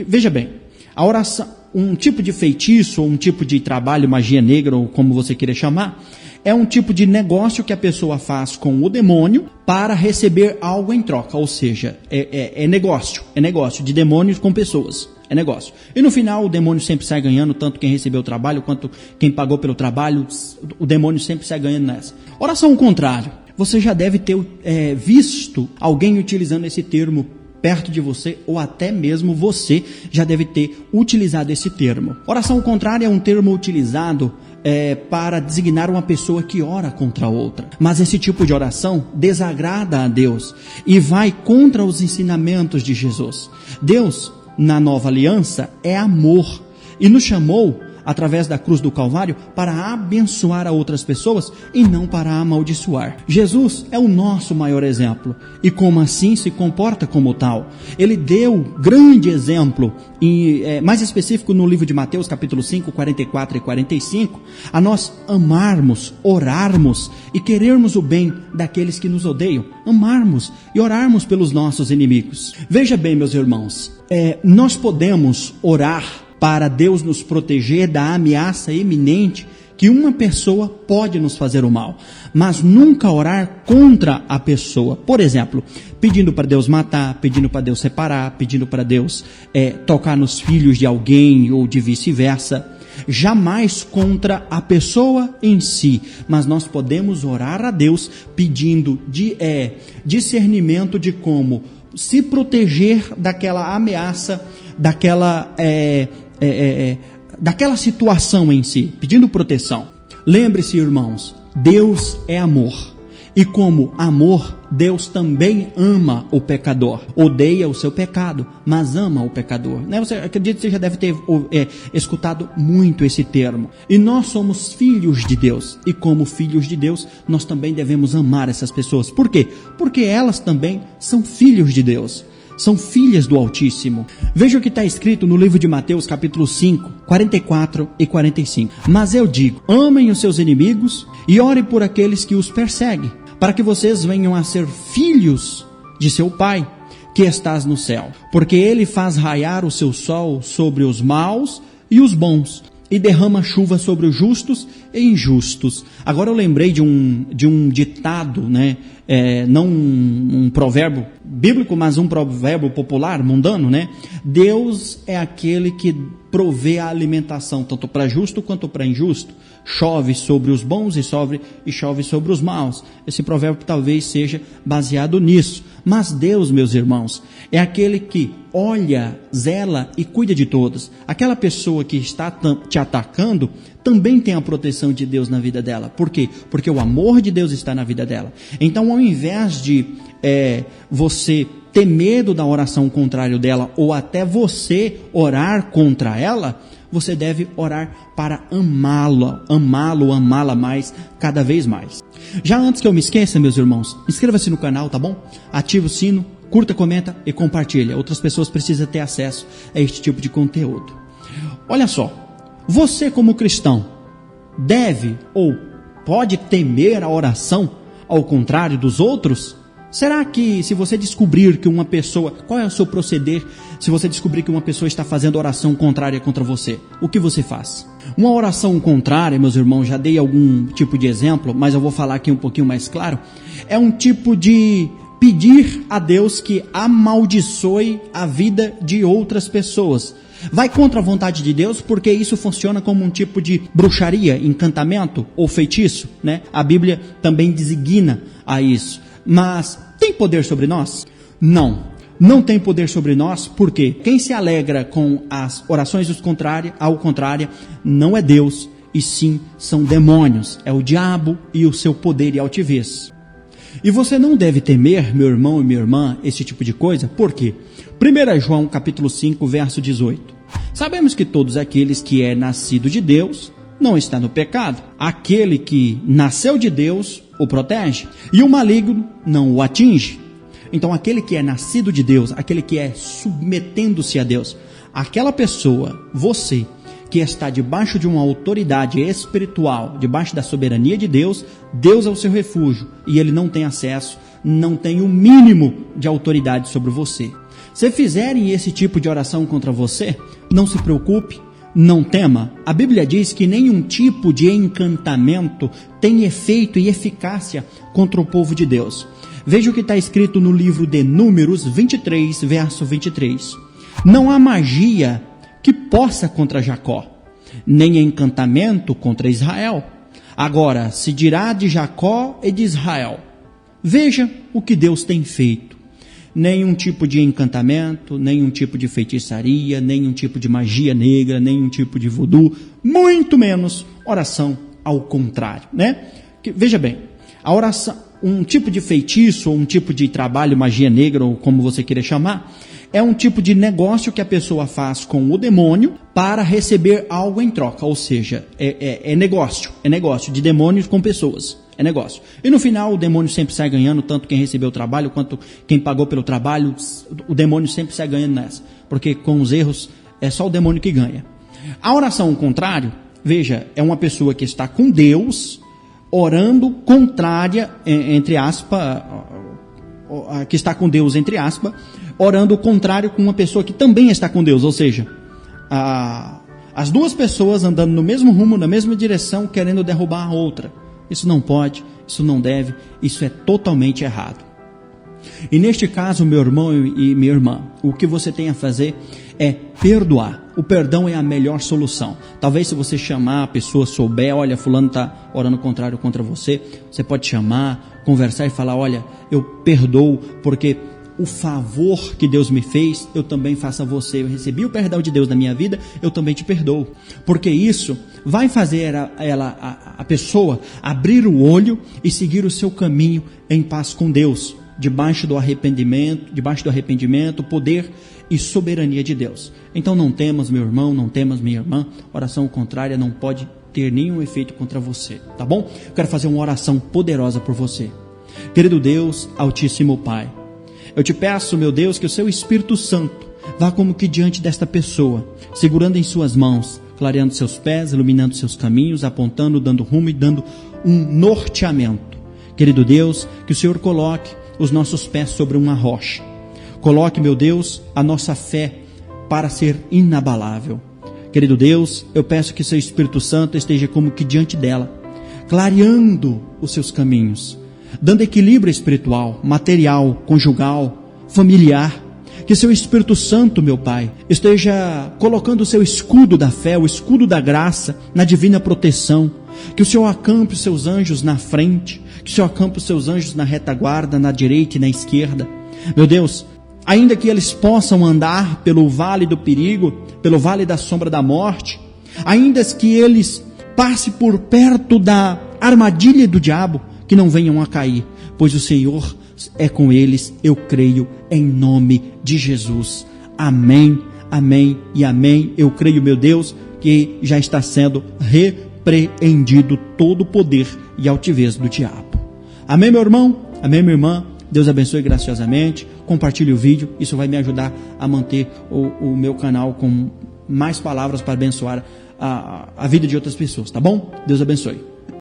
Veja bem, a oração, um tipo de feitiço, ou um tipo de trabalho, magia negra, ou como você queira chamar, é um tipo de negócio que a pessoa faz com o demônio para receber algo em troca, ou seja, é negócio de demônios com pessoas, é negócio. E no final o demônio sempre sai ganhando, tanto quem recebeu o trabalho quanto quem pagou pelo trabalho, o demônio sempre sai ganhando nessa. Oração ao contrário, você já deve ter visto alguém utilizando esse termo perto de você, ou até mesmo você já deve ter utilizado esse termo. Oração ao contrário é um termo utilizado para designar uma pessoa que ora contra a outra. Mas esse tipo de oração desagrada a Deus e vai contra os ensinamentos de Jesus. Deus, na nova aliança, é amor e nos chamou, através da cruz do Calvário, para abençoar a outras pessoas e não para amaldiçoar. Jesus é o nosso maior exemplo e, como assim, se comporta como tal. Ele deu grande exemplo, mais específico no livro de Mateus, capítulo 5, 44 e 45, a nós amarmos, orarmos e querermos o bem daqueles que nos odeiam, amarmos e orarmos pelos nossos inimigos. Veja bem, meus irmãos, nós podemos orar para Deus nos proteger da ameaça iminente que uma pessoa pode nos fazer o mal, mas nunca orar contra a pessoa. Por exemplo, pedindo para Deus matar, pedindo para Deus separar, pedindo para Deus tocar nos filhos de alguém ou de vice-versa. Jamais contra a pessoa em si, mas nós podemos orar a Deus pedindo discernimento de como se proteger daquela ameaça, daquela situação em si, pedindo proteção. Lembre-se, irmãos, Deus é amor. E como amor, Deus também ama o pecador. Odeia o seu pecado, mas ama o pecador. Acredito que você já deve ter escutado muito esse termo. E nós somos filhos de Deus. E como filhos de Deus, nós também devemos amar essas pessoas. Por quê? Porque elas também são filhos de Deus. São filhas do Altíssimo. Veja o que está escrito no livro de Mateus, capítulo 5, 44 e 45. Mas eu digo, amem os seus inimigos e orem por aqueles que os perseguem, para que vocês venham a ser filhos de seu Pai, que estás no céu. Porque ele faz raiar o seu sol sobre os maus e os bons, e derrama chuva sobre os justos e injustos. Agora eu lembrei de um ditado, né? Não um provérbio bíblico, mas um provérbio popular, mundano, né? Deus é aquele que provê a alimentação, tanto para justo quanto para injusto. Chove sobre os bons e chove sobre os maus. Esse provérbio talvez seja baseado nisso. Mas Deus, meus irmãos, é aquele que olha, zela e cuida de todos. Aquela pessoa que está te atacando também tem a proteção de Deus na vida dela. Por quê? Porque o amor de Deus está na vida dela. Então, ao invés de você ter medo da oração contrária dela, ou até você orar contra ela, você deve orar para amá-la mais, cada vez mais. Já antes que eu me esqueça, meus irmãos, inscreva-se no canal, tá bom? Ative o sino, curta, comenta e compartilha. Outras pessoas precisam ter acesso a este tipo de conteúdo. Olha só, você como cristão deve ou pode temer a oração ao contrário dos outros? Será que se você descobrir que uma pessoa, qual é o seu proceder se você descobrir que uma pessoa está fazendo oração contrária contra você? O que você faz? Uma oração contrária, meus irmãos, já dei algum tipo de exemplo, mas eu vou falar aqui um pouquinho mais claro. É um tipo de pedir a Deus que amaldiçoe a vida de outras pessoas. Vai contra a vontade de Deus, porque isso funciona como um tipo de bruxaria, encantamento ou feitiço, né? A Bíblia também designa a isso. Mas tem poder sobre nós? Não tem poder sobre nós, porque quem se alegra com as orações ao contrário não é Deus, e sim são demônios, é o diabo e o seu poder e altivez. E você não deve temer, meu irmão e minha irmã, esse tipo de coisa, por quê? 1 João capítulo 5, verso 18. Sabemos que todos aqueles que é nascido de Deus não está no pecado. Aquele que nasceu de Deus o protege, e o maligno não o atinge. Então aquele que é nascido de Deus, aquele que é submetendo-se a Deus, aquela pessoa, você, que está debaixo de uma autoridade espiritual, debaixo da soberania de Deus, Deus é o seu refúgio, e ele não tem acesso, não tem o mínimo de autoridade sobre você. Se fizerem esse tipo de oração contra você, não se preocupe, não tema. A Bíblia diz que nenhum tipo de encantamento tem efeito e eficácia contra o povo de Deus. Veja o que está escrito no livro de Números 23, verso 23. Não há magia que possa contra Jacó, nem encantamento contra Israel. Agora, se dirá de Jacó e de Israel, veja o que Deus tem feito. Nenhum tipo de encantamento, nenhum tipo de feitiçaria, nenhum tipo de magia negra, nenhum tipo de voodoo, muito menos oração ao contrário, né? Veja bem, a oração, um tipo de feitiço, ou um tipo de trabalho, magia negra, ou como você queira chamar, é um tipo de negócio que a pessoa faz com o demônio para receber algo em troca, ou seja, é negócio de demônios com pessoas. É negócio. E no final o demônio sempre sai ganhando, tanto quem recebeu o trabalho quanto quem pagou pelo trabalho, o demônio sempre sai ganhando nessa. Porque com os erros é só o demônio que ganha. A oração ao contrário, veja, é uma pessoa que está com Deus, orando contrária, entre aspas, que está com Deus, entre aspas, orando o contrário com uma pessoa que também está com Deus, ou seja, as duas pessoas andando no mesmo rumo, na mesma direção, querendo derrubar a outra. Isso não pode, isso não deve, isso é totalmente errado. E neste caso, meu irmão e minha irmã, o que você tem a fazer é perdoar. O perdão é a melhor solução. Talvez se você chamar, a pessoa souber, olha, fulano está orando contrário contra você, você pode chamar, conversar e falar, olha, eu perdoo porque o favor que Deus me fez, eu também faço a você. Eu recebi o perdão de Deus na minha vida, eu também te perdoo. Porque isso vai fazer a pessoa abrir o olho e seguir o seu caminho em paz com Deus, debaixo do arrependimento, poder e soberania de Deus. Então não temas, meu irmão, não temas, minha irmã, oração contrária não pode ter nenhum efeito contra você, tá bom? Eu quero fazer uma oração poderosa por você. Querido Deus, Altíssimo Pai, eu te peço, meu Deus, que o seu Espírito Santo vá como que diante desta pessoa, segurando em suas mãos, clareando seus pés, iluminando seus caminhos, apontando, dando rumo e dando um norteamento. Querido Deus, que o Senhor coloque os nossos pés sobre uma rocha. Coloque, meu Deus, a nossa fé para ser inabalável. Querido Deus, eu peço que seu Espírito Santo esteja como que diante dela, clareando os seus caminhos, dando equilíbrio espiritual, material, conjugal, familiar. Que seu Espírito Santo, meu Pai, esteja colocando o seu escudo da fé, o escudo da graça, na divina proteção. Que o Senhor acampe os seus anjos na frente, que o Senhor acampe os seus anjos na retaguarda, na direita e na esquerda. Meu Deus, ainda que eles possam andar pelo vale do perigo, pelo vale da sombra da morte, ainda que eles passem por perto da armadilha do diabo, que não venham a cair, pois o Senhor é com eles, eu creio, em nome de Jesus. Amém, amém e amém. Eu creio, meu Deus, que já está sendo repreendido todo o poder e altivez do diabo. Amém, meu irmão? Amém, minha irmã? Deus abençoe graciosamente. Compartilhe o vídeo, isso vai me ajudar a manter o meu canal com mais palavras para abençoar a vida de outras pessoas, tá bom? Deus abençoe.